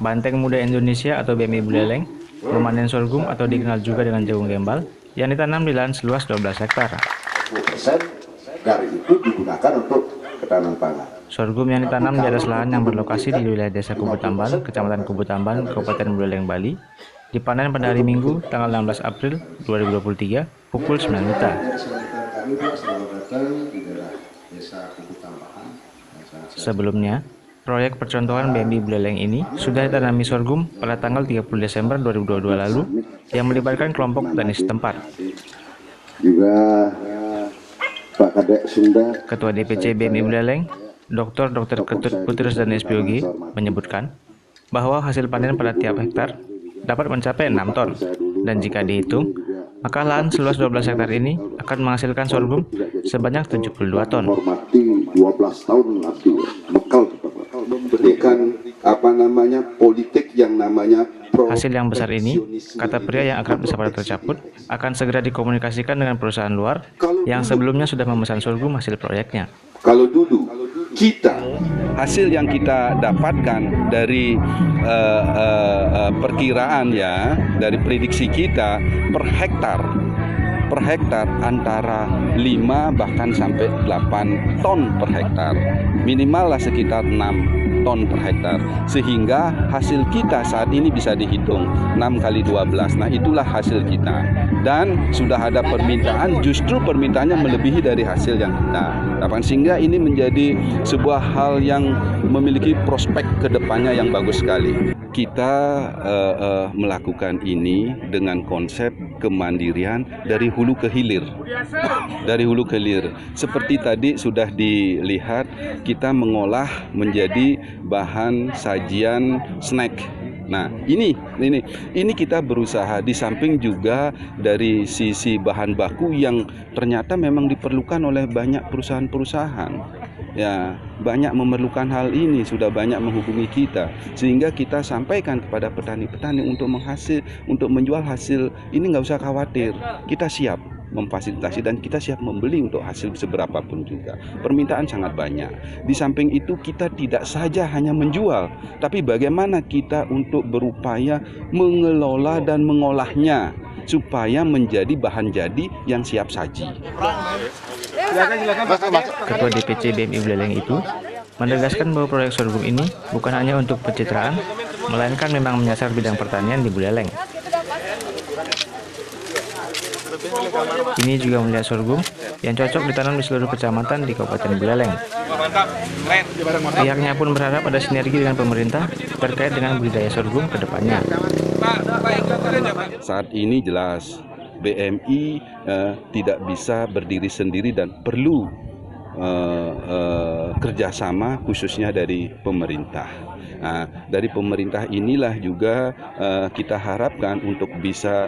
Banteng Muda Indonesia atau BMI Buleleng memanen sorghum atau dikenal juga dengan jagung gembal yang ditanam di lahan seluas 12 hektar. 10% dari itu digunakan untuk ketahanan pangan. Sorghum yang ditanam di atas lahan yang berlokasi di wilayah Desa Kubutamban, Kecamatan Kubutamban, Kabupaten Buleleng, Bali, dipanen pada hari Minggu, tanggal 16 April 2023, pukul 9 WITA. Sebelumnya, proyek percontohan BMI Buleleng ini sudah ditanami sorghum pada tanggal 30 Desember 2022 lalu yang melibatkan kelompok petani setempat. Juga Pak Kadek Sunda, Ketua DPC BMI Buleleng, Dr. Ketut Putrus dan SPOG, menyebutkan bahwa hasil panen pada tiap hektar dapat mencapai 6 ton, dan jika dihitung, maka lahan seluas 12 hektar ini akan menghasilkan sorghum sebanyak 72 ton. 12 tahun nanti bekal memberikan politik yang namanya hasil yang besar ini, kata pria yang akrab disapa Tercaput, akan segera dikomunikasikan dengan perusahaan luar yang sebelumnya sudah memesan sorghum hasil proyeknya. Kalau dulu kita hasil yang kita dapatkan dari perkiraan ya, dari prediksi kita per hektar antara 5 bahkan sampai 8 ton per hektar, minimal lah sekitar 6 ton per hektar, sehingga hasil kita saat ini bisa dihitung 6 kali 12. Nah, itulah hasil kita, dan sudah ada permintaan, justru permintaannya melebihi dari hasil yang kita dapatkan, sehingga ini menjadi sebuah hal yang memiliki prospek kedepannya yang bagus sekali. Kita melakukan ini dengan konsep kemandirian dari hulu ke hilir. Dari hulu ke hilir. Seperti tadi sudah dilihat, kita mengolah menjadi bahan sajian snack. Nah, ini kita berusaha, di samping juga dari sisi bahan baku yang ternyata memang diperlukan oleh banyak perusahaan-perusahaan. Ya, banyak memerlukan hal ini, sudah banyak menghubungi kita, sehingga kita sampaikan kepada petani-petani untuk menjual hasil ini, nggak usah khawatir, kita siap memfasilitasi dan kita siap membeli untuk hasil seberapa pun juga. Permintaan sangat banyak. Di samping itu, kita tidak saja hanya menjual, tapi bagaimana kita untuk berupaya mengelola dan mengolahnya supaya menjadi bahan jadi yang siap saji. Ketua DPC BMI Buleleng itu menegaskan bahwa proyek sorghum ini bukan hanya untuk pencitraan, melainkan memang menyasar bidang pertanian di Buleleng. Ini juga melihat sorghum yang cocok ditanam di seluruh kecamatan di Kabupaten Buleleng. Pihaknya pun berharap ada sinergi dengan pemerintah terkait dengan budidaya sorghum ke depannya. Saat ini jelas BMI tidak bisa berdiri sendiri dan perlu kerjasama khususnya dari pemerintah. Nah, dari pemerintah inilah juga kita harapkan untuk bisa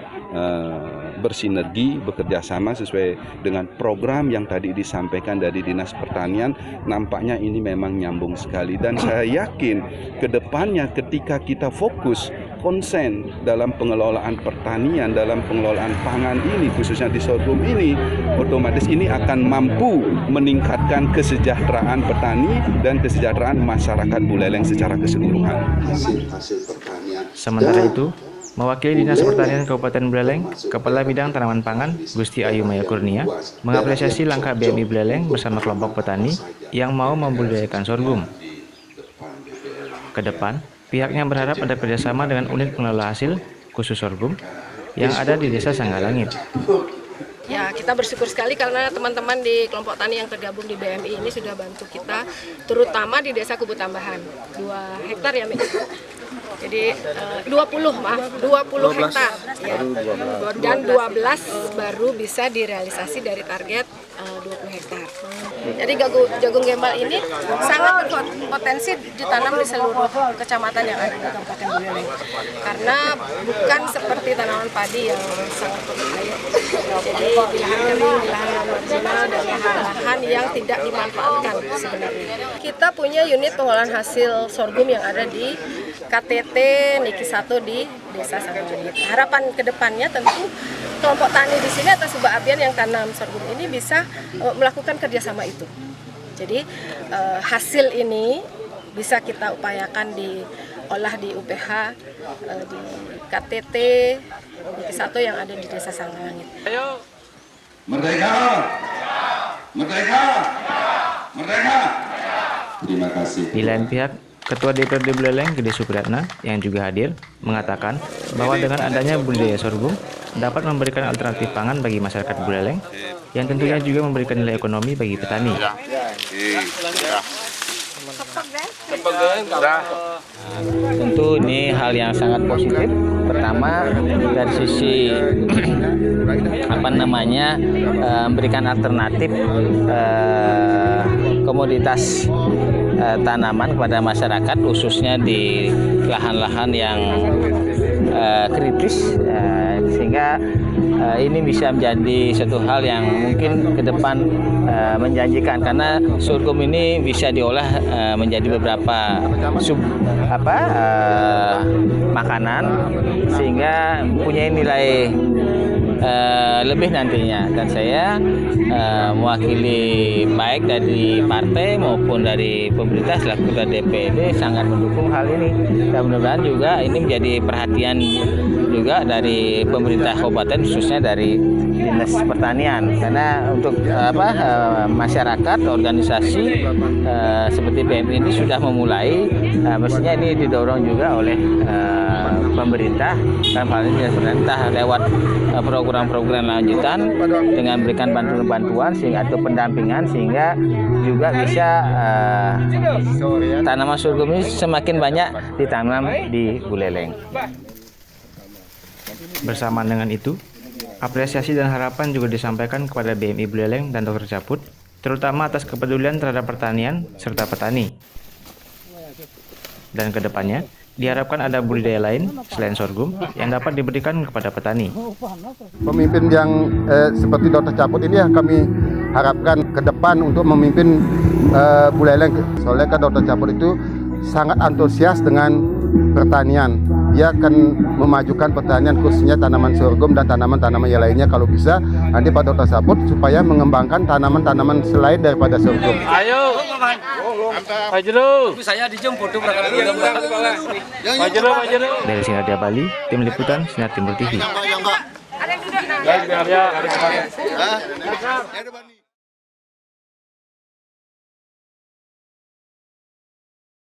bersinergi, bekerja sama sesuai dengan program yang tadi disampaikan dari Dinas Pertanian. Nampaknya ini memang nyambung sekali, dan saya yakin ke depannya ketika kita fokus konsen dalam pengelolaan pertanian, dalam pengelolaan pangan ini, khususnya di sorghum ini, otomatis ini akan mampu meningkatkan kesejahteraan petani dan kesejahteraan masyarakat Buleleng secara keseluruhan. hasil pertanian. Sementara itu, mewakili Dinas Pertanian Kabupaten Buleleng, Kepala Bidang Tanaman Pangan Gusti Ayu Maya Kurnia mengapresiasi langkah BMI Buleleng bersama kelompok petani yang mau membudidayakan sorghum. Ke depan, pihaknya berharap ada kerjasama dengan unit pengelola hasil khusus sorghum yang ada di Desa Sanggalangit. Ya, kita bersyukur sekali karena teman-teman di kelompok tani yang tergabung di BMI ini sudah bantu kita, terutama di Desa Kubutambahan, 2 hektar ya, jadi 20 hektar ya. Dan 12 baru bisa direalisasi dari target 20 hektar. Jadi jagung gembal ini sangat berpotensi ditanam di seluruh kecamatan yang ada di Kabupaten Buleleng, karena bukan seperti tanaman padi yang sangat berbahaya. Jadi di lahan kering, di lahan marginal, dan lahan yang tidak dimanfaatkan sebenarnya. Kita punya unit pengolahan hasil sorghum yang ada di KTT Niki 1 di Desa Sanggalangit. Harapan kedepannya tentu kelompok tani di sini atau Subak Abian yang tanam sorghum ini bisa melakukan kerjasama itu. Jadi hasil ini bisa kita upayakan di olah di UPH, di KTT, Negeri 1 yang ada di Desa Sangalangit. Merdeka! Merdeka! Merdeka! Terima kasih. Di lain pihak, Ketua DPRD Buleleng Gede Supriyatna yang juga hadir mengatakan bahwa dengan adanya budidaya sorghum dapat memberikan alternatif pangan bagi masyarakat Buleleng yang tentunya juga memberikan nilai ekonomi bagi petani. Tentu ini hal yang sangat positif. Pertama dari sisi memberikan alternatif komoditas tanaman kepada masyarakat, khususnya di lahan-lahan yang kritis, sehingga ini bisa menjadi satu hal yang mungkin ke depan menjanjikan, karena sorghum ini bisa diolah menjadi beberapa makanan, sehingga punya nilai lebih nantinya. Dan saya mewakili baik dari partai maupun dari pemerintah selaku dari DPD sangat mendukung hal ini, dan mudah-mudahan juga ini menjadi perhatian juga dari pemerintah kabupaten, khususnya dari Dinas Pertanian, karena untuk masyarakat, organisasi seperti BMI ini sudah memulai, mestinya ini didorong juga oleh pemerintah dan paling Dinas Pertanian lewat program-program lanjutan dengan memberikan bantuan-bantuan atau pendampingan, sehingga juga bisa tanaman sorghum ini semakin banyak ditanam di Buleleng. Bersamaan dengan itu, apresiasi dan harapan juga disampaikan kepada BMI Buleleng dan Dr. Caput, terutama atas kepedulian terhadap pertanian serta petani. Dan kedepannya, diharapkan ada budidaya lain selain sorghum yang dapat diberikan kepada petani. Pemimpin yang seperti Dr. Caput ini yang kami harapkan ke depan untuk memimpin Buleleng. Soalnya kan Dr. Caput itu sangat antusias dengan pertanian. Dia akan memajukan pertanian, khususnya tanaman sorghum dan tanaman-tanaman yang lainnya kalau bisa nanti Pak Dr. Caput, supaya mengembangkan tanaman-tanaman selain daripada sorghum. Ayo, Pak Jero. Saya dijemput tuh berkali-kali. Pak Jero. Dari Sinardia Bali, tim liputan Sinar Timur TV. Ada yang duduk, nah.